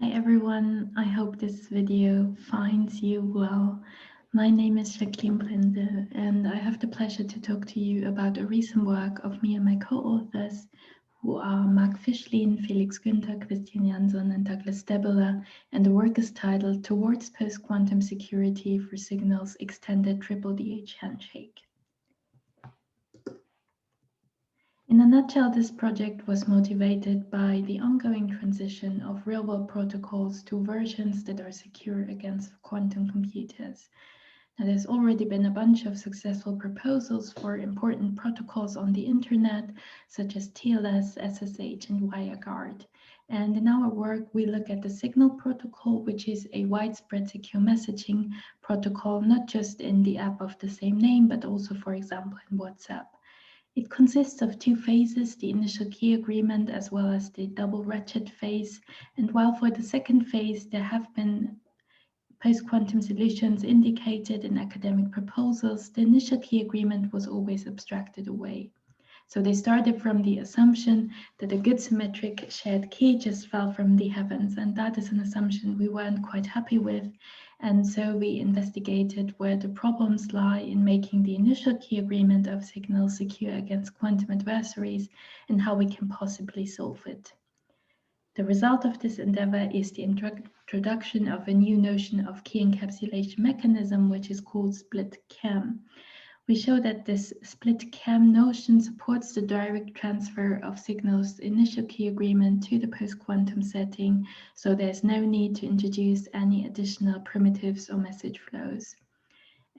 Hi everyone, I hope this video finds you well. My name is Jacqueline Brendel and I have the pleasure to talk to you about a recent work of me and my co-authors who are Marc Fischlin, Felix, Günther, Janson and Douglas Stebila, and the work is titled Towards Post-Quantum Security for Signals Extended DDH Handshake. In a nutshell, this project was motivated by the ongoing transition of real-world protocols to versions that are secure against quantum computers. Now, there's already been a bunch of successful proposals for important protocols on the internet, such as TLS, SSH, and WireGuard. And in our work, we look at the Signal protocol, which is a widespread secure messaging protocol, not just in the app of the same name, but also, for example, in WhatsApp. It consists of two phases, the initial key agreement as well as the double ratchet phase. And while for the second phase, there have been post-quantum solutions indicated in academic proposals, the initial key agreement was always abstracted away. So they started from the assumption that a good symmetric shared key just fell from the heavens, and that is an assumption we weren't quite happy with. And so we investigated where the problems lie in making the initial key agreement of signals secure against quantum adversaries and how we can possibly solve it. The result of this endeavor is the introduction of a new notion of key encapsulation mechanism, which is called splitKEM. We show that this splitKEM notion supports the direct transfer of signals initial key agreement to the post-quantum setting, so there's no need to introduce any additional primitives or message flows.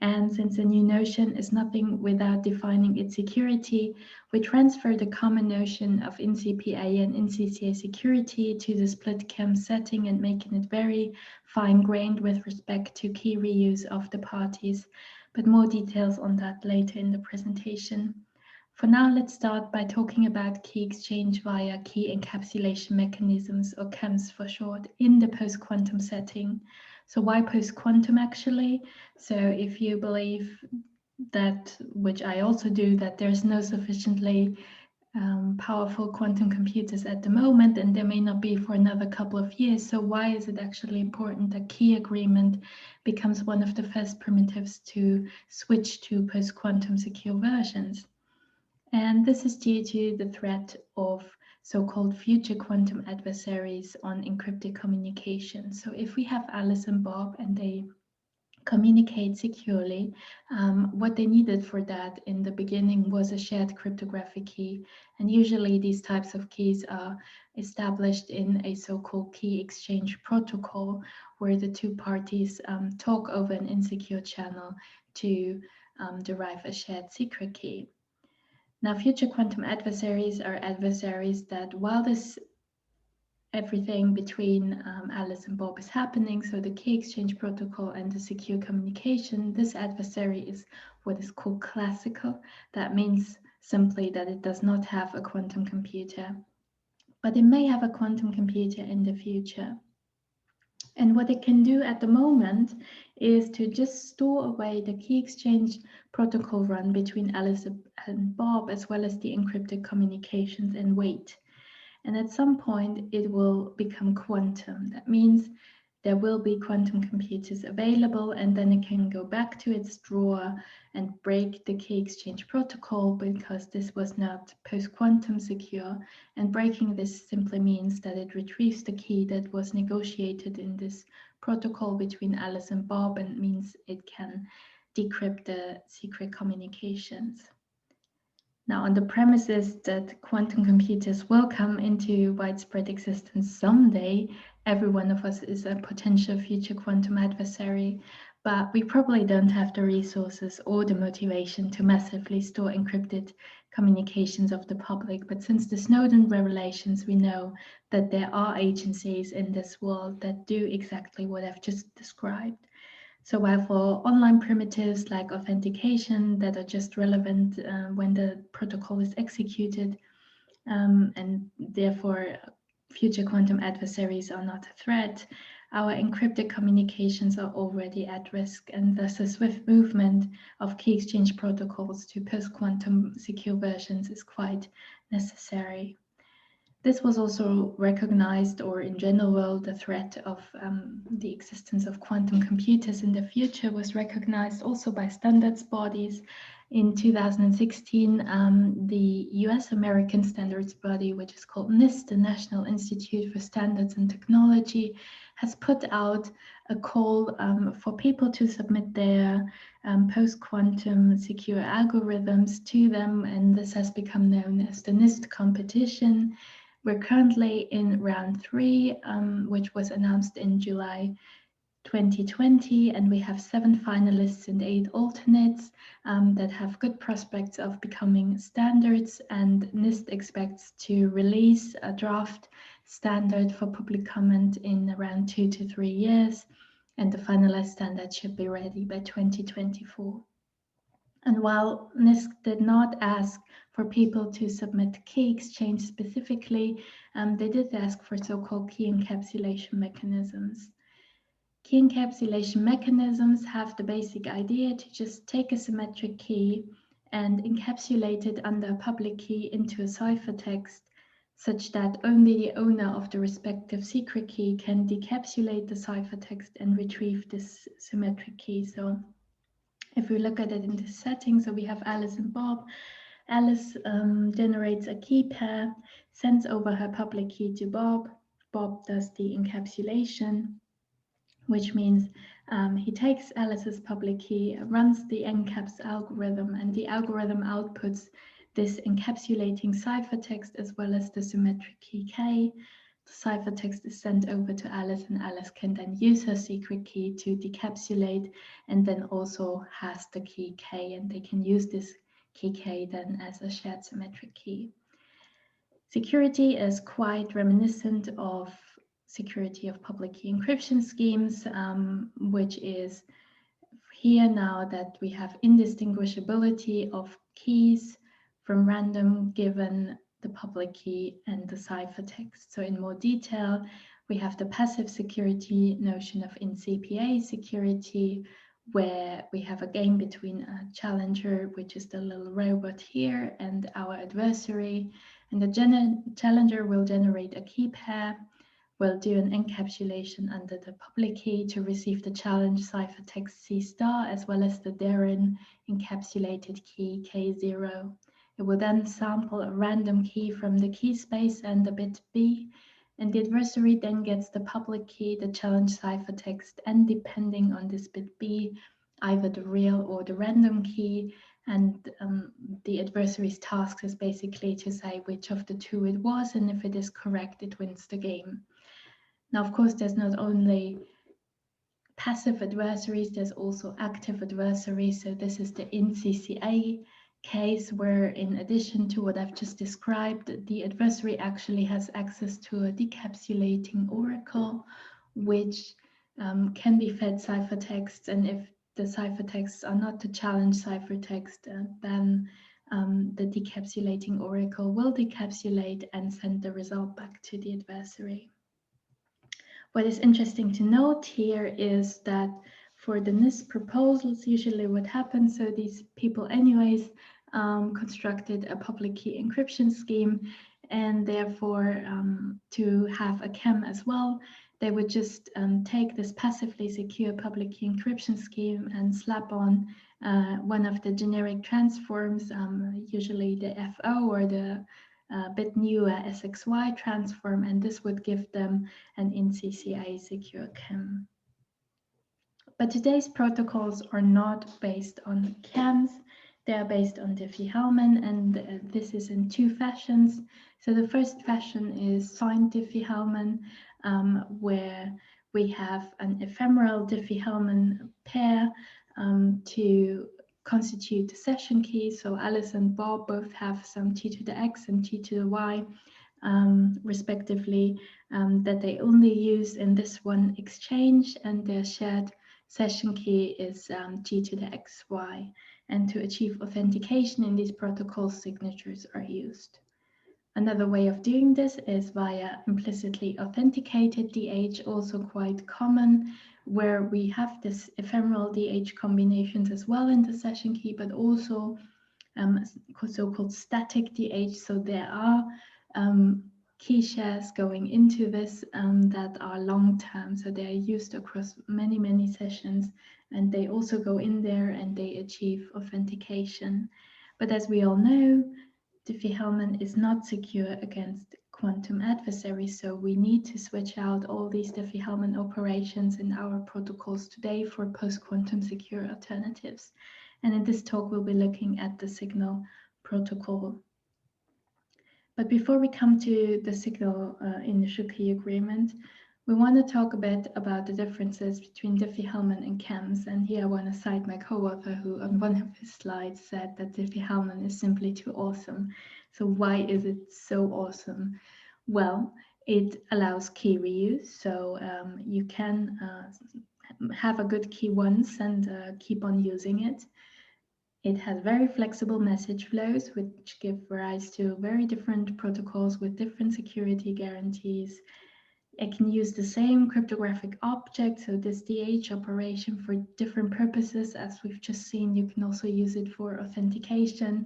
And since a new notion is nothing without defining its security, we transfer the common notion of in-CPA and in-CCA security to the splitKEM setting and making it very fine-grained with respect to key reuse of the parties. But more details on that later in the presentation. For now, let's start by talking about key exchange via key encapsulation mechanisms, or KEMs for short, in the post-quantum setting. So why post-quantum actually? So if you believe that, which I also do, that there's no sufficiently powerful quantum computers at the moment, and there may not be for another couple of years. So why is it actually important that key agreement becomes one of the first primitives to switch to post-quantum secure versions? And this is due to the threat of so-called future quantum adversaries on encrypted communication. So if we have Alice and Bob and they communicate securely, what they needed for that in the beginning was a shared cryptographic key. And usually these types of keys are established in a so-called key exchange protocol, where the two parties talk over an insecure channel to derive a shared secret key. Now, future quantum adversaries are adversaries that, while everything between Alice and Bob is happening, so the key exchange protocol and the secure communication, this adversary is what is called classical. That means simply that it does not have a quantum computer, but it may have a quantum computer in the future. And what it can do at the moment is to just store away the key exchange protocol run between Alice and Bob, as well as the encrypted communications, and wait. And at some point, it will become quantum. That means there will be quantum computers available, and then it can go back to its drawer and break the key exchange protocol, because this was not post-quantum secure. And breaking this simply means that it retrieves the key that was negotiated in this protocol between Alice and Bob, and means it can decrypt the secret communications. Now, on the premises that quantum computers will come into widespread existence someday, every one of us is a potential future quantum adversary, but we probably don't have the resources or the motivation to massively store encrypted communications of the public. But since the Snowden revelations, we know that there are agencies in this world that do exactly what I've just described. So while for online primitives like authentication that are just relevant when the protocol is executed, and therefore future quantum adversaries are not a threat, our encrypted communications are already at risk, and thus a swift movement of key exchange protocols to post-quantum secure versions is quite necessary. This was also recognized, or in general, the threat of the existence of quantum computers in the future was recognized also by standards bodies. In 2016, the US-American standards body, which is called NIST, the National Institute for Standards and Technology, has put out a call for people to submit their post-quantum secure algorithms to them, and this has become known as the NIST competition. We're currently in round 3, which was announced in July 2020, and we have 7 finalists and 8 alternates that have good prospects of becoming standards, and NIST expects to release a draft standard for public comment in around 2 to 3 years, and the finalized standard should be ready by 2024. And while NIST did not ask for people to submit key exchange specifically, they did ask for so-called key encapsulation mechanisms. Key encapsulation mechanisms have the basic idea to just take a symmetric key and encapsulate it under a public key into a ciphertext, such that only the owner of the respective secret key can decapsulate the ciphertext and retrieve this symmetric key. So if we look at it in this setting, so we have Alice and Bob. Alice generates a key pair, sends over her public key to Bob. Bob does the encapsulation, which means he takes Alice's public key, runs the Encaps algorithm, and the algorithm outputs this encapsulating ciphertext as well as the symmetric key K. The ciphertext is sent over to Alice, and Alice can then use her secret key to decapsulate, and then also has the key K, and they can use this key K then as a shared symmetric key. Security is quite reminiscent of security of public key encryption schemes, which is here now that we have indistinguishability of keys from random given the public key and the ciphertext. So in more detail, we have the passive security notion of in-CPA security, where we have a game between a challenger, which is the little robot here, and our adversary. And the challenger will generate a key pair, will do an encapsulation under the public key to receive the challenge ciphertext C*, as well as the therein encapsulated key K0. It will then sample a random key from the key space and the bit B, and the adversary then gets the public key, the challenge ciphertext, and depending on this bit B, either the real or the random key. And the adversary's task is basically to say which of the two it was, and if it is correct, it wins the game. Now, of course, there's not only passive adversaries, there's also active adversaries. So this is the in-CCA case where, in addition to what I've just described, the adversary actually has access to a decapsulating oracle, which can be fed ciphertexts, and if the ciphertexts are not the challenge ciphertext, then the decapsulating oracle will decapsulate and send the result back to the adversary. What is interesting to note here is that for the NIST proposals, usually what happens, so these people anyways constructed a public key encryption scheme, and therefore to have a KEM as well, they would just take this passively secure public key encryption scheme and slap on one of the generic transforms, usually the FO or the bit newer SXY transform, and this would give them an in-CCA secure KEM. But today's protocols are not based on KEMs. They are based on Diffie-Hellman, and this is in 2 fashions. So the first fashion is signed Diffie-Hellman, where we have an ephemeral Diffie-Hellman pair to constitute the session key. So Alice and Bob both have some T to the X and T to the Y, respectively, that they only use in this one exchange, and their shared session key is G to the XY. And to achieve authentication in these protocols, signatures are used. Another way of doing this is via implicitly authenticated DH, also quite common, where we have this ephemeral DH combinations as well in the session key, but also so-called static DH. So there are key shares going into this that are long-term, so they are used across many, many sessions, and they also go in there and they achieve authentication. But as we all know, Diffie-Hellman is not secure against quantum adversaries, so we need to switch out all these Diffie-Hellman operations in our protocols today for post-quantum secure alternatives. And in this talk, we'll be looking at the signal protocol. But before we come to the signal initial key agreement, we want to talk a bit about the differences between Diffie-Hellman and KEMs. And here I want to cite my co-author, who on one of his slides said that Diffie-Hellman is simply too awesome. So why is it so awesome? Well, it allows key reuse. So you can have a good key once and keep on using it. It has very flexible message flows, which give rise to very different protocols with different security guarantees. It can use the same cryptographic object, so this DH operation, for different purposes. As we've just seen, you can also use it for authentication.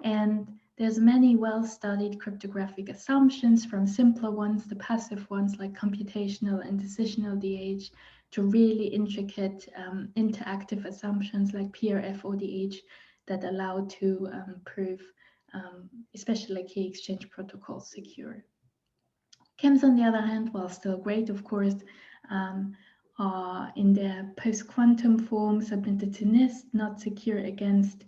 And there's many well-studied cryptographic assumptions, from simpler ones, the passive ones like computational and decisional DH, to really intricate interactive assumptions like PRF or DH that allow to prove especially key exchange protocols secure. KEMs, on the other hand, while still great, of course, are in their post-quantum form submitted to NIST, not secure against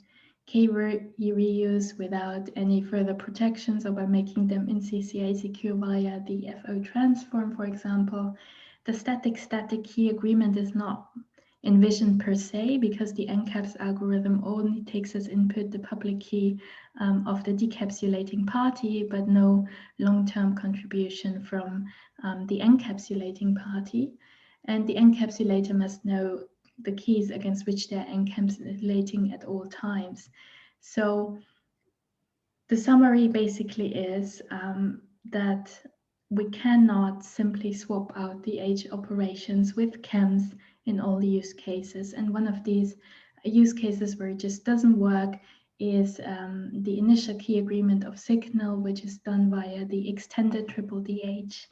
key reuse without any further protections, or by making them in CCA secure via the FO transform, for example. The static key agreement is not envisioned per se, because the Encaps algorithm only takes as input the public key of the decapsulating party, but no long-term contribution from the encapsulating party. And the encapsulator must know the keys against which they're encapsulating at all times. So the summary basically is that we cannot simply swap out the H operations with KEMs in all use cases. And one of these use cases where it just doesn't work is the initial key agreement of signal, which is done via the extended DDH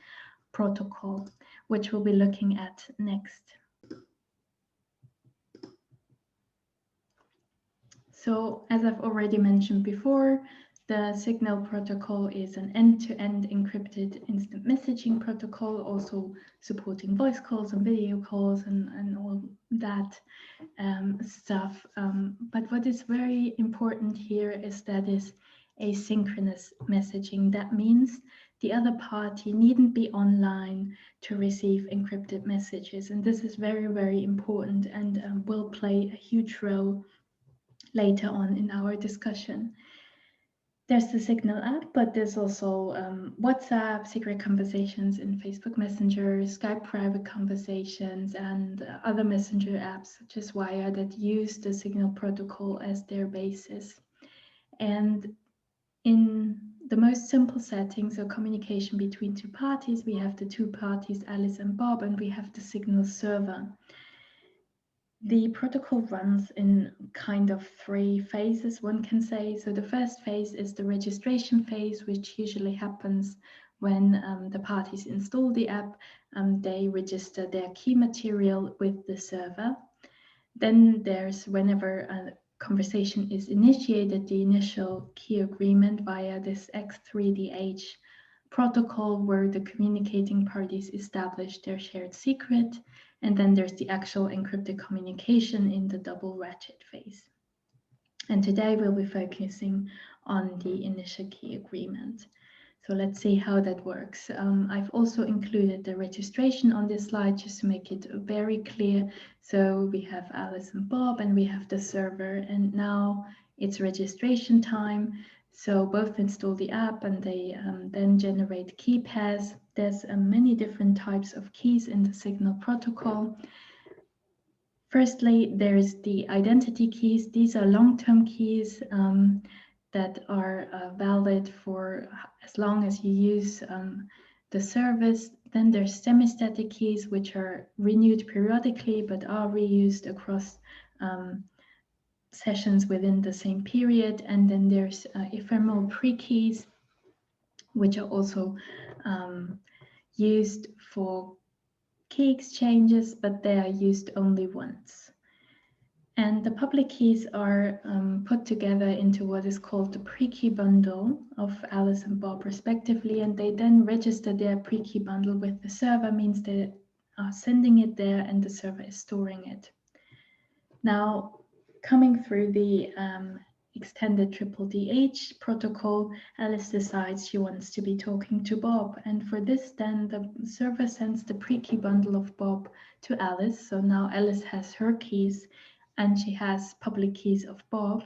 protocol, which we'll be looking at next. So as I've already mentioned before, the signal protocol is an end-to-end encrypted instant messaging protocol, also supporting voice calls and video calls and all that stuff. But what is very important here is that is asynchronous messaging. That means the other party needn't be online to receive encrypted messages. And this is very, very important and will play a huge role later on in our discussion. There's the Signal app, but there's also WhatsApp, secret conversations in Facebook Messenger, Skype private conversations, and other messenger apps such as Wire that use the Signal protocol as their basis. And in the most simple settings, so communication between two parties, we have the two parties, Alice and Bob, and we have the Signal server. The protocol runs in kind of three phases, one can say. So the first phase is the registration phase, which usually happens when the parties install the app. They register their key material with the server. Then there's, whenever a conversation is initiated, the initial key agreement via this X3DH protocol, where the communicating parties establish their shared secret. And then there's the actual encrypted communication in the double ratchet phase. And today we'll be focusing on the initial key agreement. So let's see how that works. I've also included the registration on this slide just to make it very clear. So we have Alice and Bob, and we have the server, and now it's registration time. So both install the app, and they then generate key pairs. There's many different types of keys in the Signal protocol. Firstly, there's the identity keys. These are long-term keys that are valid for as long as you use the service. Then there's semi-static keys, which are renewed periodically but are reused across sessions within the same period. And then there's ephemeral pre-keys, which are also used for key exchanges, but they are used only once. And the public keys are put together into what is called the pre-key bundle of Alice and Bob respectively, and they then register their pre-key bundle with the server, means they are sending it there and the server is storing it. Now, coming through the extended CCDH protocol, Alice decides she wants to be talking to Bob. And for this, then the server sends the pre-key bundle of Bob to Alice. So now Alice has her keys and she has public keys of Bob.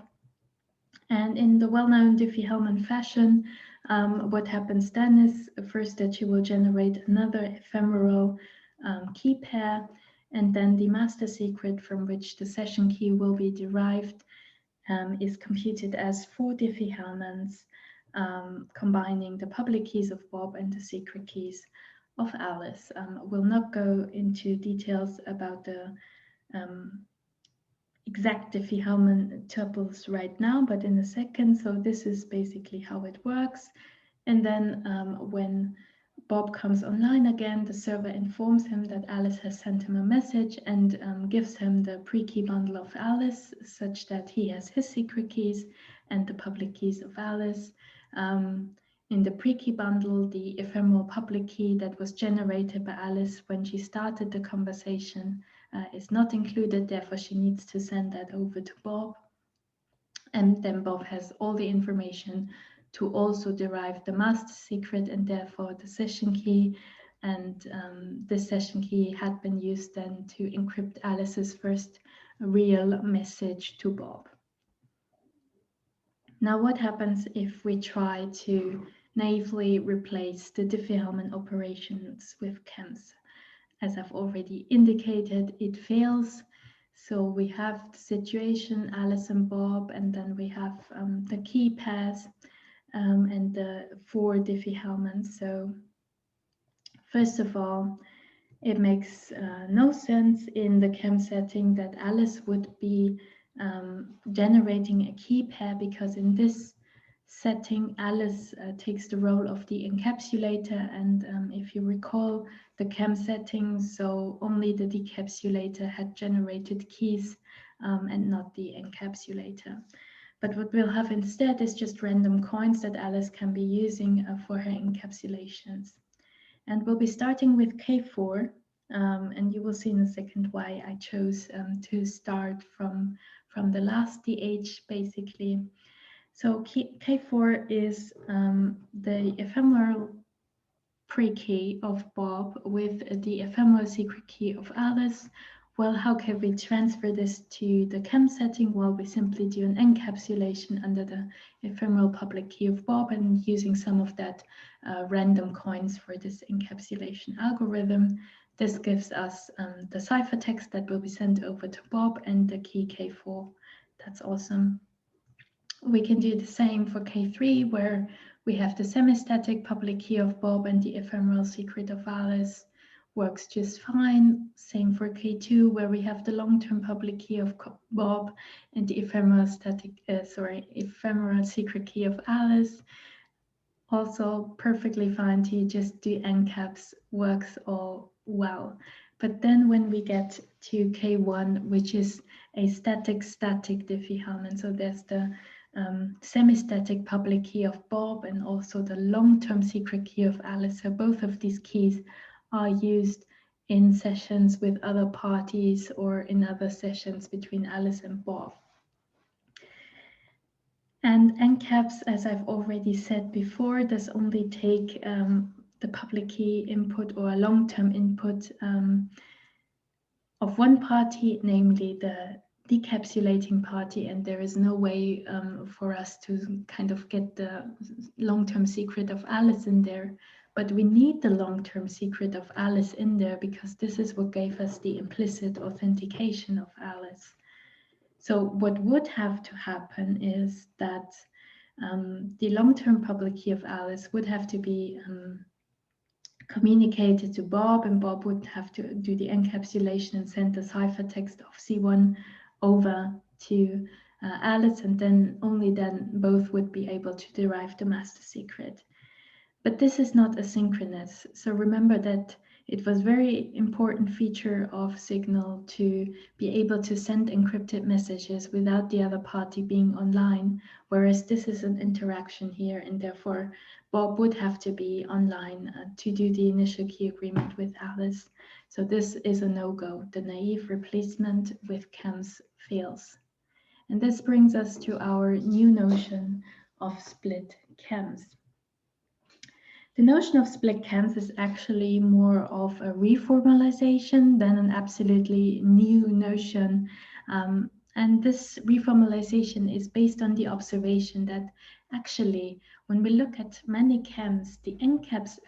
And in the well-known Diffie-Hellman fashion, what happens then is first that she will generate another ephemeral key pair, and then the master secret from which the session key will be derived is computed as 4 Diffie-Hellmans, combining the public keys of Bob and the secret keys of Alice. We'll not go into details about the exact Diffie-Hellman tuples right now, but in a second. So this is basically how it works. And then when Bob comes online again, the server informs him that Alice has sent him a message and gives him the pre-key bundle of Alice, such that he has his secret keys and the public keys of Alice. In the pre-key bundle, the ephemeral public key that was generated by Alice when she started the conversation is not included, therefore she needs to send that over to Bob. And then Bob has all the information to also derive the master secret and therefore the session key. And this session key had been used then to encrypt Alice's first real message to Bob. Now, what happens if we try to naively replace the Diffie-Hellman operations with KEMs? As I've already indicated, it fails. So we have the situation, Alice and Bob, and then we have the key pairs and the 4 Diffie-Hellmans. So first of all, it makes no sense in the KEM setting that Alice would be generating a key pair, because in this setting, Alice takes the role of the encapsulator. And if you recall the KEM setting, so only the decapsulator had generated keys and not the encapsulator. But what we'll have instead is just random coins that Alice can be using for her encapsulations. And we'll be starting with K4, and you will see in a second why I chose to start from the last DH, basically. So K4 is the ephemeral pre-key of Bob with the ephemeral secret key of Alice. Well, how can we transfer this to the KEM setting? Well, we simply do an encapsulation under the ephemeral public key of Bob and using some of that random coins for this encapsulation algorithm. This gives us the ciphertext that will be sent over to Bob and the key K4. That's awesome. We can do the same for K3, where we have the semi-static public key of Bob and the ephemeral secret of Alice. Works just fine. Same for K2, where we have the long-term public key of Bob and the ephemeral secret key of Alice. Also perfectly fine to just do encaps, works all well. But then when we get to K1, which is a static Diffie-Hellman, so there's the semi-static public key of Bob and also the long-term secret key of Alice. So both of these keys are used in sessions with other parties or in other sessions between Alice and Bob. And encaps, as I've already said before, does only take the public key input or a long-term input of one party, namely the decapsulating party, and there is no way for us to kind of get the long-term secret of Alice in there. But we need the long-term secret of Alice in there because this is what gave us the implicit authentication of Alice. So what would have to happen is that the long-term public key of Alice would have to be communicated to Bob, and Bob would have to do the encapsulation and send the ciphertext of C1 over to Alice, and then only then both would be able to derive the master secret. But this is not asynchronous. So remember that it was very important feature of Signal to be able to send encrypted messages without the other party being online, whereas this is an interaction here, and therefore Bob would have to be online to do the initial key agreement with Alice. So this is a no-go. The naive replacement with KEMs fails. And this brings us to our new notion of split KEMs. The notion of split KEMs is actually more of a reformalization than an absolutely new notion. And this reformalization is based on the observation that actually, when we look at many KEMs, the encaps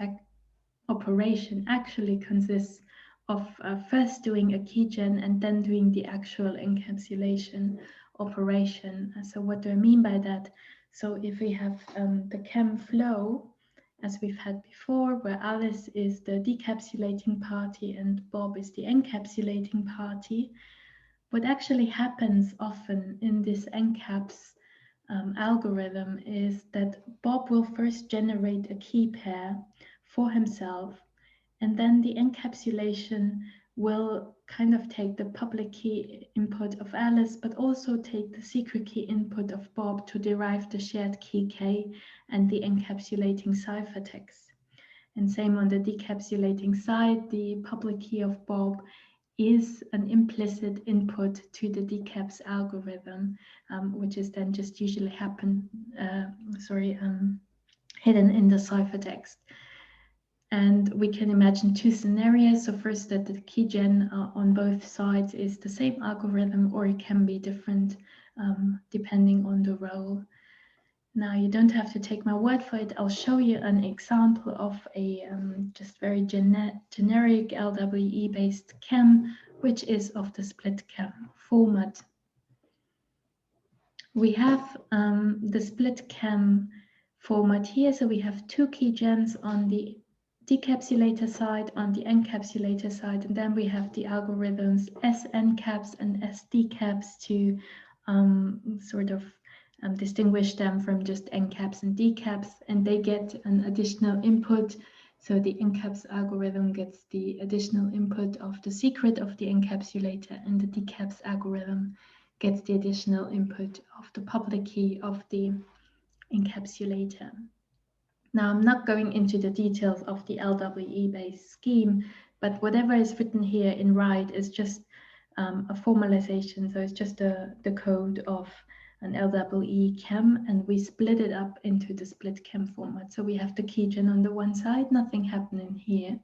operation actually consists of first doing a keygen and then doing the actual encapsulation operation. So what do I mean by that? So if we have the KEM flow, as we've had before, where Alice is the decapsulating party and Bob is the encapsulating party, what actually happens often in this encaps algorithm is that Bob will first generate a key pair for himself, and then the encapsulation will kind of take the public key input of Alice, but also take the secret key input of Bob to derive the shared key K and the encapsulating ciphertext. And same on the decapsulating side, the public key of Bob is an implicit input to the decaps algorithm, which is then just usually hidden in the ciphertext. And we can imagine two scenarios. So first, that the keygen on both sides is the same algorithm, or it can be different depending on the role. Now, you don't have to take my word for it. I'll show you an example of a just very generic LWE-based KEM, which is of the splitKEM format. We have the splitKEM format here. So we have two keygens on the decapsulator side, on the encapsulator side, and then we have the algorithms SNcaps and SDcaps to distinguish them from just encaps and decaps, and they get an additional input. So the encaps algorithm gets the additional input of the secret of the encapsulator, and the decaps algorithm gets the additional input of the public key of the encapsulator. Now, I'm not going into the details of the LWE-based scheme, but whatever is written here in right is just a formalization. So it's just the code of an LWE KEM, and we split it up into the splitKEM format. So we have the keygen on the one side, nothing happening here.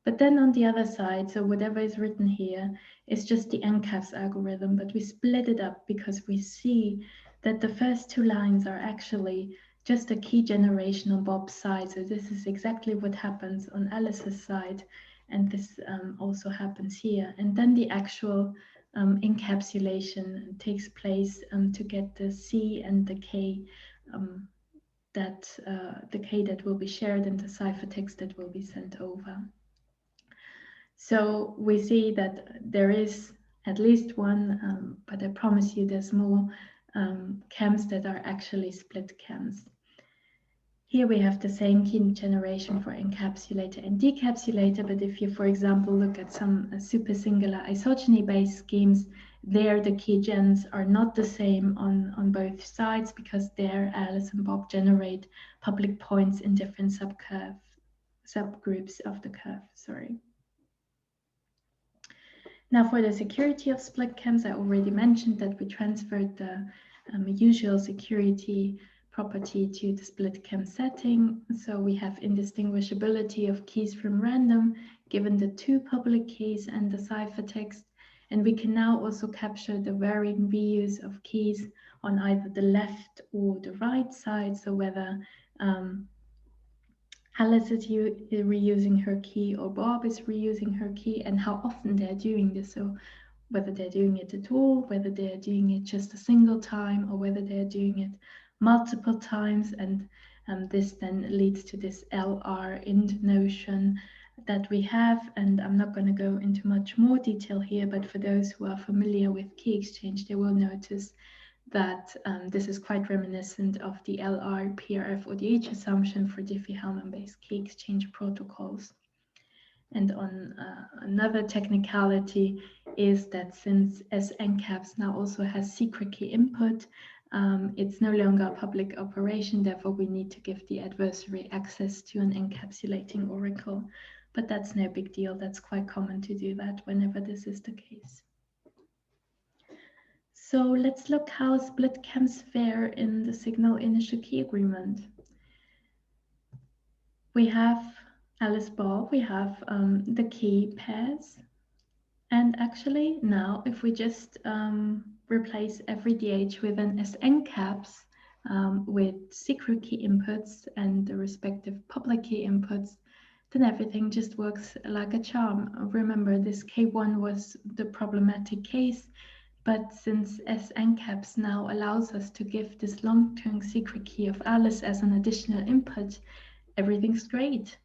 But then on the other side, so whatever is written here is just the encaps algorithm, but we split it up because we see that the first two lines are actually just a key generation on Bob's side. So this is exactly what happens on Alice's side, and this also happens here. And then the actual encapsulation takes place to get the C and the K, the K that will be shared and the ciphertext that will be sent over. So we see that there is at least one, but I promise you there's more KEMs that are actually split KEMs. Here we have the same key generation for encapsulator and decapsulator, but if you, for example, look at some super singular isogeny-based schemes, there the keygens are not the same on both sides, because there Alice and Bob generate public points in different subgroups of the curve. Sorry. Now, for the security of split KEMs, I already mentioned that we transferred the usual security property to the split KEM setting. So we have indistinguishability of keys from random, given the two public keys and the ciphertext. And we can now also capture the varying reuse of keys on either the left or the right side. So whether Alice is reusing her key or Bob is reusing her key, and how often they're doing this. So whether they're doing it at all, whether they're doing it just a single time, or whether they're doing it multiple times. And this then leads to this LR ind notion that we have. And I'm not going to go into much more detail here, but for those who are familiar with key exchange, they will notice that this is quite reminiscent of the LR-PRF-ODH assumption for Diffie-Hellman-based key exchange protocols. And on another technicality is that since Encaps now also has secret key input, it's no longer a public operation, therefore we need to give the adversary access to an encapsulating oracle. But that's no big deal, that's quite common to do that whenever this is the case. So let's look how splitKEMs fare in the signal initial key agreement. We have Alice bar, we have the key pairs. And actually now, if we just replace every DH with an Encaps with secret key inputs and the respective public key inputs, then everything just works like a charm. Remember, this K1 was the problematic case, but since Encaps now allows us to give this long-term secret key of Alice as an additional input, everything's great.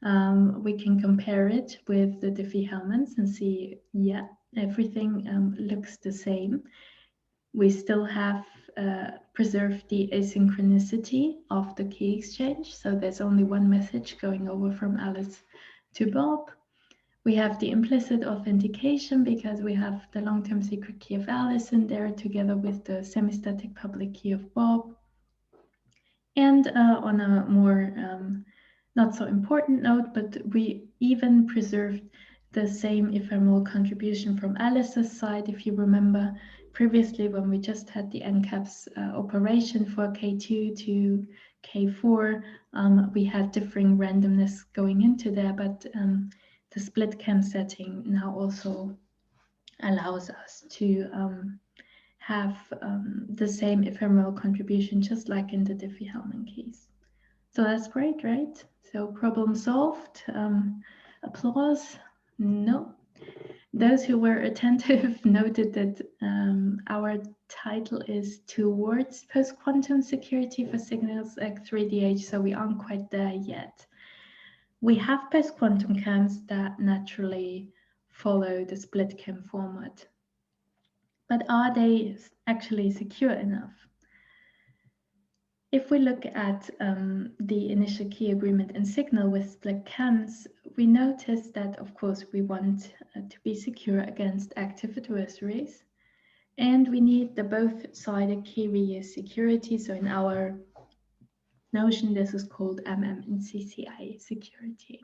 We can compare it with the Diffie-Hellmans and see, yeah, everything looks the same. We still have preserved the asynchronicity of the key exchange, so there's only one message going over from Alice to Bob. We have the implicit authentication because we have the long-term secret key of Alice in there together with the semi-static public key of Bob. And on a more not so important note, but we even preserved the same ephemeral contribution from Alice's side. If you remember previously when we just had the Encaps operation for K2 to K4, we had differing randomness going into there, but the splitKEM setting now also allows us to have the same ephemeral contribution, just like in the Diffie-Hellman case. So that's great, right? So problem solved. Applause? No. Those who were attentive noted that our title is Towards Post-Quantum Security for Signals X3DH, so we aren't quite there yet. We have post-quantum KEMs that naturally follow the splitKEM format. But are they actually secure enough? If we look at the initial key agreement and signal with splitKEMs, we notice that, of course, we want to be secure against active adversaries. And we need the both-sided key reuse security. So in our notion, this is called MM in CCI security.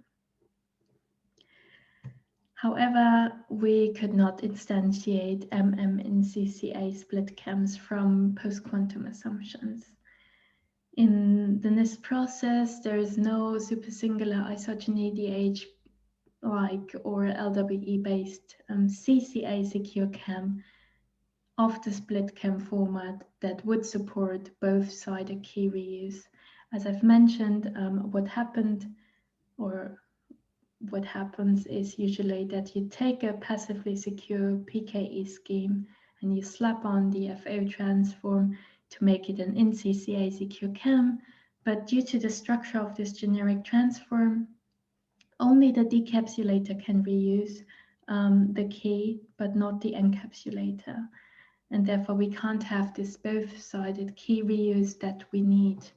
However, we could not instantiate MM in CCA splitKEMs from post-quantum assumptions. In the NIST process, there is no supersingular isogeny DH-like or LWE-based CCA secure KEM of the splitKEM format that would support both-sided key reuse. As I've mentioned, what happens is usually that you take a passively secure PKE scheme and you slap on the FO transform to make it an in CCA secure KEM, but due to the structure of this generic transform, only the decapsulator can reuse the key, but not the encapsulator. And therefore we can't have this both-sided key reuse that we need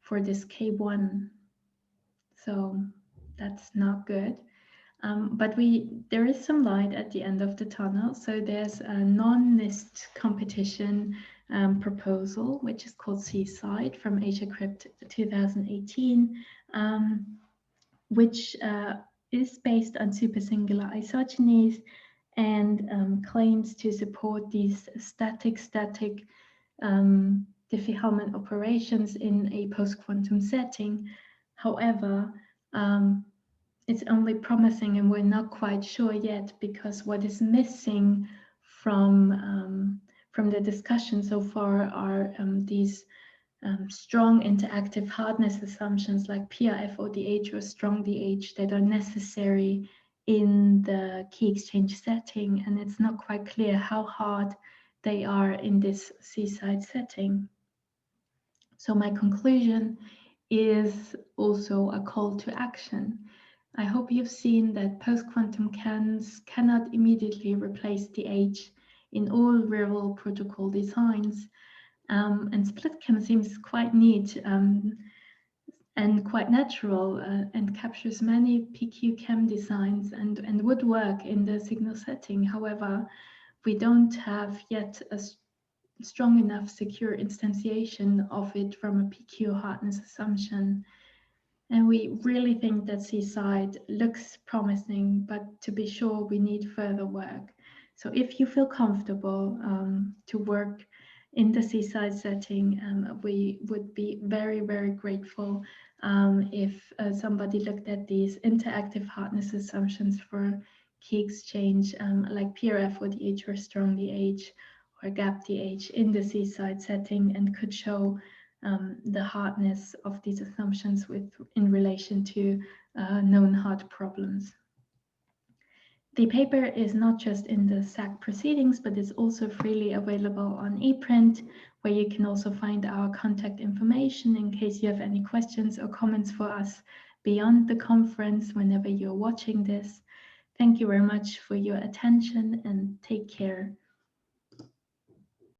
for this K1. So that's not good. But there is some light at the end of the tunnel. So there's a non-NIST competition proposal, which is called Seaside from AsiaCrypt 2018, which is based on supersingular isogenies and claims to support these static Diffie-Hellman operations in a post-quantum setting. However, it's only promising and we're not quite sure yet, because what is missing from the discussion so far are these strong interactive hardness assumptions like PRF or DH or strong DH that are necessary in the key exchange setting, and it's not quite clear how hard they are in this Seaside setting. So my conclusion is also a call to action. I hope you've seen that post-quantum KEMs cannot immediately replace DH in all real-world protocol designs. And splitKEM seems quite neat and quite natural and captures many PQ-KEM designs and would work in the signal setting. However, we don't have yet a strong enough secure instantiation of it from a PQ hardness assumption. And we really think that C-side looks promising, but to be sure, we need further work. So if you feel comfortable to work in the C-side setting, we would be very, very grateful if somebody looked at these interactive hardness assumptions for key exchange, like PRF or DH or strong DH or gap DH in the C-side setting, and could show the hardness of these assumptions in relation to known hard problems. The paper is not just in the SAC proceedings, but is also freely available on ePrint, where you can also find our contact information in case you have any questions or comments for us beyond the conference whenever you're watching this. Thank you very much for your attention and take care.